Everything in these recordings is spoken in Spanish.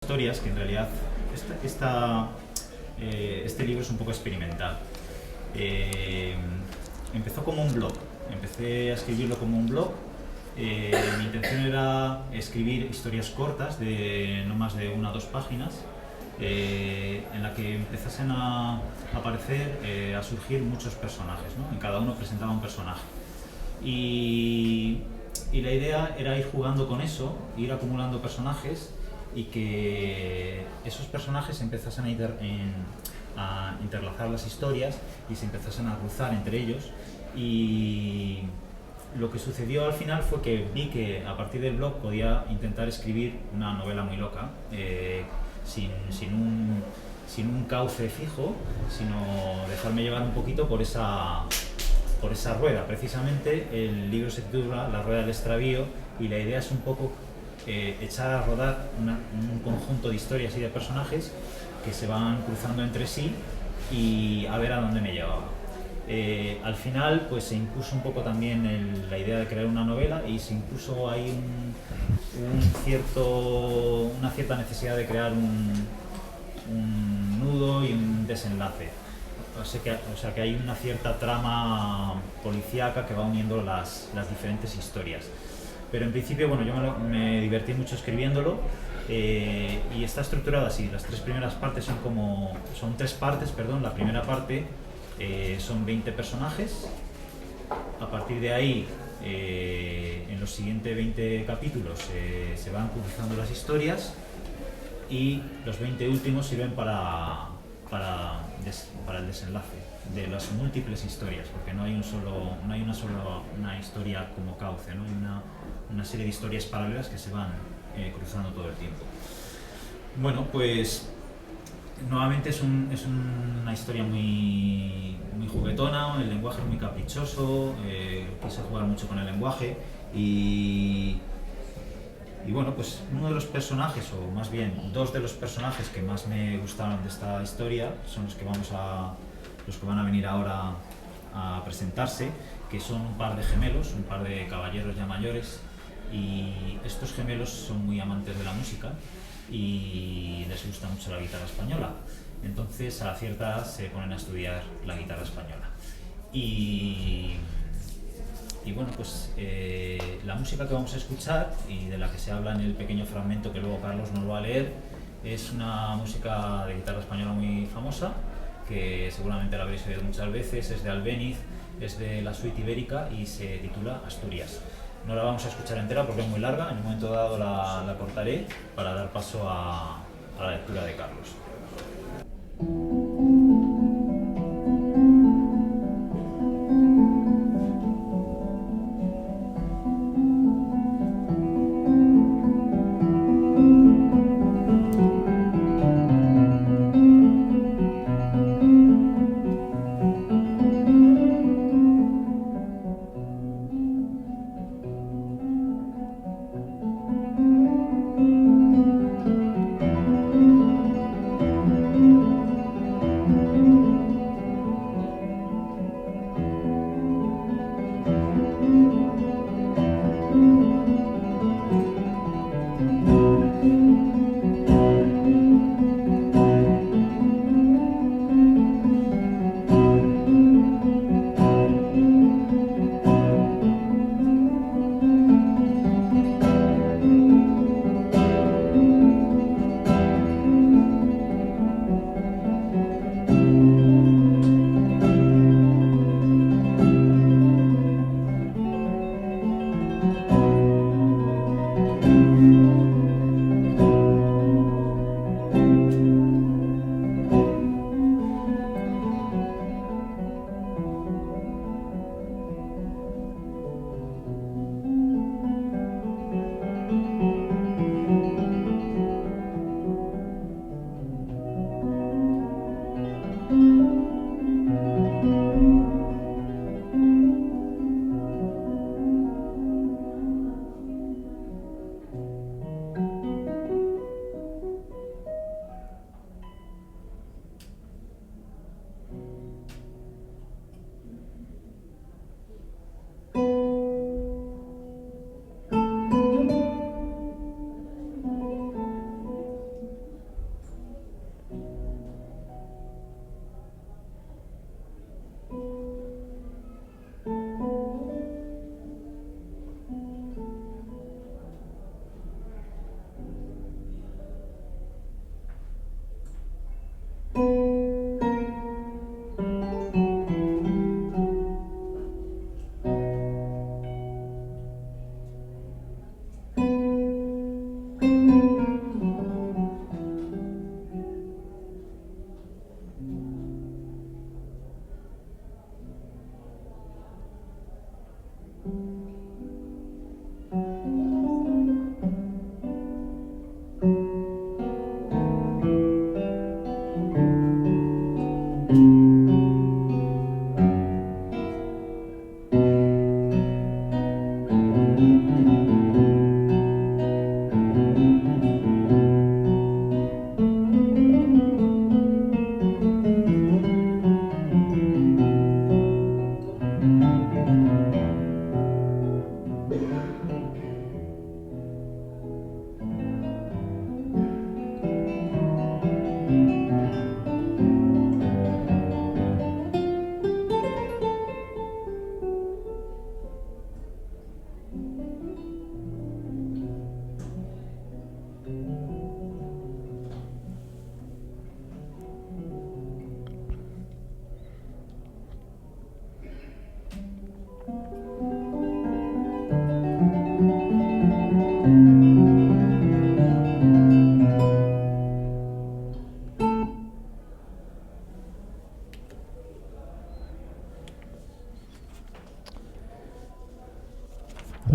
historias, que en realidad este libro es un poco experimental. Empezó como un blog, empecé a escribirlo como un blog. Mi intención era escribir historias cortas de no más de 1 o 2 páginas, en la que empezasen a aparecer, a surgir muchos personajes, ¿no? En cada uno presentaba un personaje. Y la idea era ir jugando con eso, ir acumulando personajes y que esos personajes empezasen a interlazar las historias y se empezasen a cruzar entre ellos. Y lo que sucedió al final fue que vi que a partir del blog podía intentar escribir una novela muy loca, sin un cauce fijo, sino dejarme llevar un poquito por esa rueda. Precisamente el libro se titula La rueda del extravío y la idea es un poco echar a rodar un conjunto de historias y de personajes que se van cruzando entre sí y a ver a dónde me llevaba. Al final pues se impuso un poco también la idea de crear una novela y se impuso ahí una cierta necesidad de crear un nudo y un desenlace. O sea que hay una cierta trama policíaca que va uniendo las diferentes historias. Pero en principio, bueno, yo me divertí mucho escribiéndolo, y está estructurado así. Las 3 primeras partes son 3 partes, perdón. La primera parte son 20 personajes. A partir de ahí, en los siguientes 20 capítulos se van cruzando las historias y los 20 últimos sirven para el desenlace de las múltiples historias, porque no hay una historia como cauce, ¿no? Hay una serie de historias paralelas que se van cruzando todo el tiempo. Bueno, pues nuevamente es una historia muy juguetona, el lenguaje es muy caprichoso, quise jugar mucho con el lenguaje y bueno, pues uno de los personajes, o más bien 2 de los personajes que más me gustaron de esta historia son los que van a venir ahora a presentarse, que son un par de gemelos, un par de caballeros ya mayores, y estos gemelos son muy amantes de la música y les gusta mucho la guitarra española. Entonces a la cierta edad se ponen a estudiar la guitarra española. Y bueno, pues la música que vamos a escuchar y de la que se habla en el pequeño fragmento que luego Carlos nos va a leer es una música de guitarra española muy famosa, que seguramente la habréis oído muchas veces. Es de Albéniz, es de la suite ibérica y se titula Asturias. No la vamos a escuchar entera porque es muy larga, en un momento dado la cortaré para dar paso a la lectura de Carlos.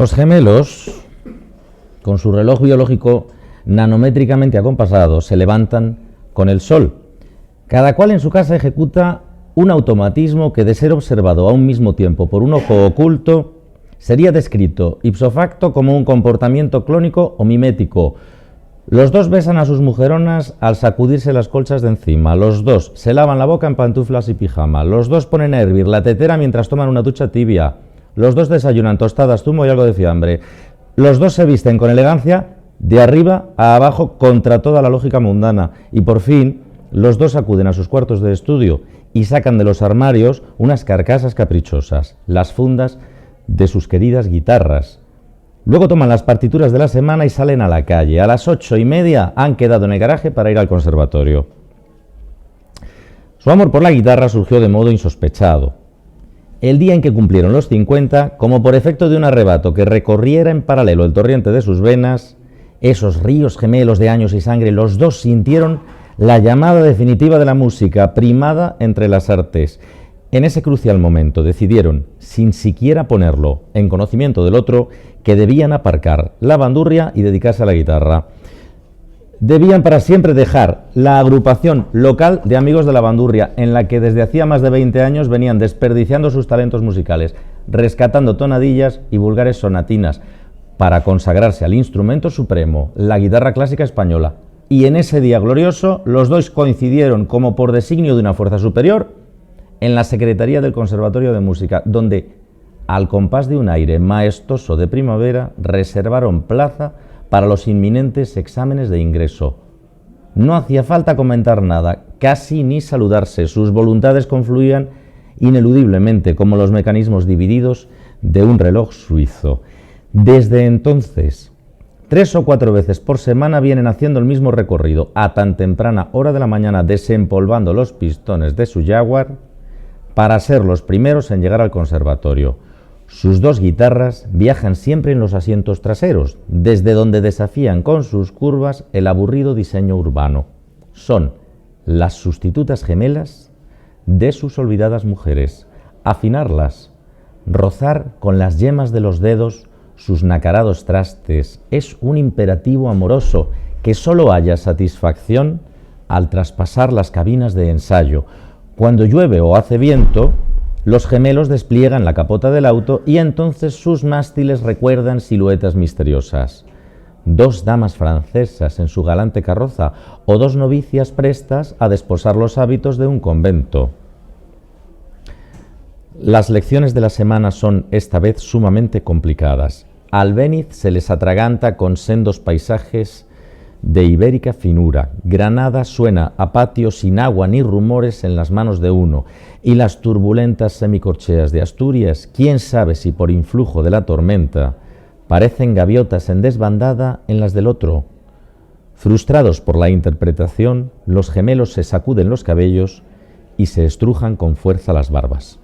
Los gemelos, con su reloj biológico nanométricamente acompasado, se levantan con el sol. Cada cual en su casa ejecuta un automatismo que, de ser observado a un mismo tiempo por un ojo oculto, sería descrito ipso facto como un comportamiento clónico o mimético. Los dos besan a sus mujeronas al sacudirse las colchas de encima. Los dos se lavan la boca en pantuflas y pijama. Los dos ponen a hervir la tetera mientras toman una ducha tibia. Los dos desayunan tostadas, zumo y algo de fiambre. Los dos se visten con elegancia de arriba a abajo contra toda la lógica mundana. Y por fin, los dos acuden a sus cuartos de estudio y sacan de los armarios unas carcasas caprichosas, las fundas de sus queridas guitarras. Luego toman las partituras de la semana y salen a la calle. A las 8:30 han quedado en el garaje para ir al conservatorio. Su amor por la guitarra surgió de modo insospechado. El día en que cumplieron los 50, como por efecto de un arrebato que recorriera en paralelo el torrente de sus venas, esos ríos gemelos de años y sangre, los dos sintieron la llamada definitiva de la música, primada entre las artes. En ese crucial momento decidieron, sin siquiera ponerlo en conocimiento del otro, que debían aparcar la bandurria y dedicarse a la guitarra. Debían para siempre dejar la agrupación local de amigos de la bandurria, en la que desde hacía más de 20 años venían desperdiciando sus talentos musicales, rescatando tonadillas y vulgares sonatinas, para consagrarse al instrumento supremo, la guitarra clásica española. Y en ese día glorioso, los dos coincidieron, como por designio de una fuerza superior, en la secretaría del Conservatorio de Música, donde, al compás de un aire maestoso de primavera, reservaron plaza para los inminentes exámenes de ingreso. No hacía falta comentar nada, casi ni saludarse. Sus voluntades confluían ineludiblemente como los mecanismos divididos de un reloj suizo. Desde entonces, 3 o 4 veces por semana vienen haciendo el mismo recorrido, a tan temprana hora de la mañana, desempolvando los pistones de su Jaguar para ser los primeros en llegar al conservatorio. Sus dos guitarras viajan siempre en los asientos traseros, desde donde desafían con sus curvas el aburrido diseño urbano. Son las sustitutas gemelas de sus olvidadas mujeres. Afinarlas, rozar con las yemas de los dedos sus nacarados trastes, es un imperativo amoroso que solo halla satisfacción al traspasar las cabinas de ensayo. Cuando llueve o hace viento, los gemelos despliegan la capota del auto y entonces sus mástiles recuerdan siluetas misteriosas. 2 damas francesas en su galante carroza o 2 novicias prestas a desposar los hábitos de un convento. Las lecciones de la semana son esta vez sumamente complicadas. Albéniz se les atraganta con sendos paisajes de ibérica finura. Granada suena a patio sin agua ni rumores en las manos de uno. Y las turbulentas semicorcheas de Asturias, quién sabe si por influjo de la tormenta, parecen gaviotas en desbandada en las del otro. Frustrados por la interpretación, los gemelos se sacuden los cabellos y se estrujan con fuerza las barbas.